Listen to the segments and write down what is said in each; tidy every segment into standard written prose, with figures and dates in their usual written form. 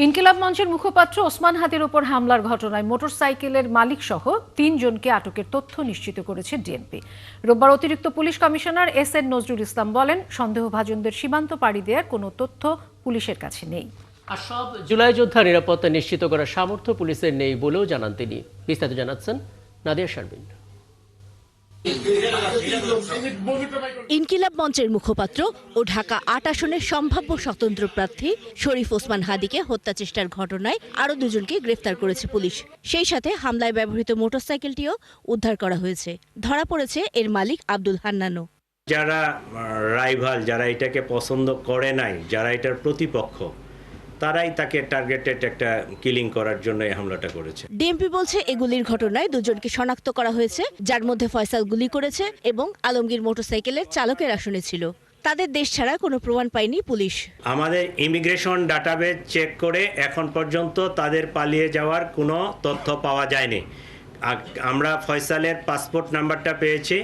ইনকিলাব মঞ্চের মুখপাত্র ওসমান হাদির ওপর হামলার ঘটনায় মোটরসাইকেলের মালিক সহ 3 জনকে আটকের তথ্য নিশ্চিত করেছে ডিএমপি। রোববার অতিরিক্ত police commissioner S N Nazrul Islam বলেন, সন্দেহভাজনদের সীমান্ত পাড়ি দেওয়ার কোনো তথ্য পুলিশের কাছে নেই। আর সব জুলাই যোদ্ধা নিরাপত্তা নিশ্চিত করার সামর্থ্য পুলিশের নেই বলেও জানান তিনি। বিস্তারিত জানাচ্ছেন নাদিয়া শারমিন। ইনকিলাব মঞ্চের মুখপাত্র ও ঢাকা ৮ আসনের সম্ভাব্য স্বতন্ত্র প্রার্থী শরীফ ওসমান হাদিকে হত্যা চেষ্টার ঘটনায় আরও 2 জনকে গ্রেফতার করেছে পুলিশ। সেই সাথে হামলায় ব্যবহৃত মোটরসাইকেলটিও উদ্ধার করা হয়েছে। ধরা পড়েছে এর মালিক আব্দুল হান্নানও। যারা রাইভাল, যারা এটাকে পছন্দ করে নাই, যারা এটার প্রতিপক্ষ, তারাই তাকে টার্গেটেড একটা কিলিং করার জন্য এই হামলাটা করেছে। ডিএমপি বলছে এগুলির ঘটনায় 2 জনকে শনাক্ত করা হয়েছে, যার মধ্যে ফয়সাল গুলি করেছে এবং আলমগীর মোটরসাইকেলের চালকের আসনে ছিল। তাদের দেশ ছাড়া কোনো প্রমাণ পায়নি পুলিশ। আমাদের ইমিগ্রেশন ডাটাবেজ চেক করে এখন পর্যন্ত তাদের পালিয়ে যাওয়ার কোনো তথ্য পাওয়া যায়নি। আমরা ফয়সালের পাসপোর্ট নাম্বারটা পেয়েছি,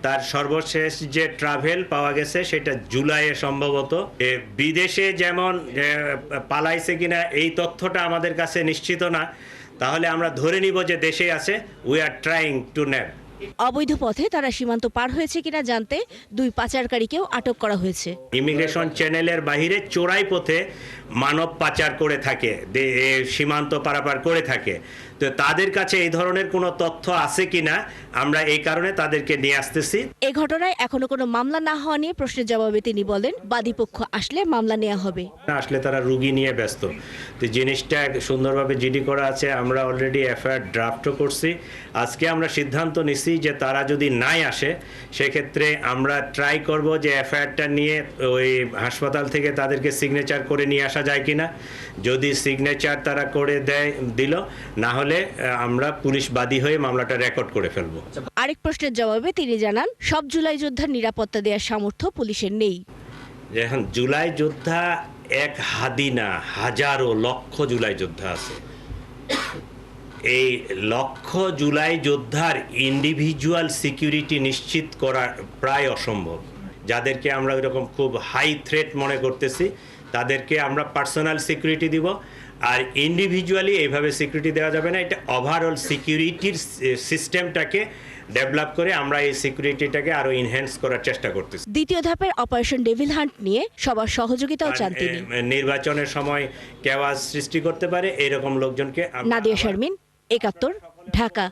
তার সর্বশেষ যে ট্রাভেল পাওয়া গেছে সেটা জুলাইয়ে সম্ভবত। বিদেশে যেমন পালাইছে কিনা এই তথ্যটা আমাদের কাছে নিশ্চিত না, তাহলে আমরা ধরে নিব যে দেশে আছে। We are trying to nap. অবৈধ পথে তারা সীমান্ত পার হয়েছে কিনা জানতে 2 পাচারকারীকেও আটক করা হয়েছে। ইমিগ্রেশন চ্যানেলের বাইরে চোরাই পথে মানব পাচার করে থাকে, সীমান্ত পারাপার করে থাকে। তো তাদের কাছে এই ধরনের কোনো তথ্য আছে কিনা আমরা এই কারণে তাদেরকে নিয়ে আসতেছি। এই ঘটনায় এখনো কোনো মামলা না হওয়া নিয়ে প্রশ্নের জবাবে তিনি বলেন, বাদীপক্ষ আসলে মামলা নেওয়া হবে। আসলে তারা রুগী নিয়ে ব্যস্ত। তো জিনিসটা সুন্দরভাবে জিডি করা আছে, আমরা অলরেডি এফআইআর ড্রাফটও করছি। আজকে আমরা সিদ্ধান্ত নিছি যে তারা যদি নাই আসে সেক্ষেত্রে আমরা ট্রাই করব যে এফআইআরটা নিয়ে ওই হাসপাতাল থেকে তাদেরকে সিগনেচার করে নিয়ে আসা যায় কিনা। যদি সিগনেচার তারা করে দিল, না হলে আমরা পুলিশ বাদী হয়ে মামলাটা রেকর্ড করে ফেলবো। আরেক প্রশ্নের জবাবে তিনি জানান, সব জুলাই যোদ্ধার নিরাপত্তা দেওয়ার সামর্থ্য পুলিশের নেই। এখন জুলাই যোদ্ধা এক হাদি না, হাজারো লক্ষ জুলাই যোদ্ধা আছে। এই লক্ষ জুলাই যোদ্ধার ইন্ডিভিজুয়াল সিকিউরিটি নিশ্চিত করা প্রায় অসম্ভব। যাদেরকে আমরা এরকম খুব হাই থ্রেট মনে করতেছি তাদেরকে আমরা পার্সোনাল সিকিউরিটি দিব, আর ইন্ডিভিজুয়ালি এইভাবে সিকিউরিটি দেওয়া যাবে না। এটা ওভারঅল সিকিউরিটির সিস্টেমটাকে ডেভেলপ করে আমরা এই সিকিউরিটিটাকে আরো এনহ্যান্স করার চেষ্টা করতেছি। দ্বিতীয় ধাপের অপারেশন ডেভিল হান্ট নিয়ে সবার সহযোগিতাও চান তিনি। নির্বাচনের সময় কেওয়াস সৃষ্টি করতে পারে এরকম লোকজনকে। নাদিয়া শারমিন, ৭১, ঢাকা।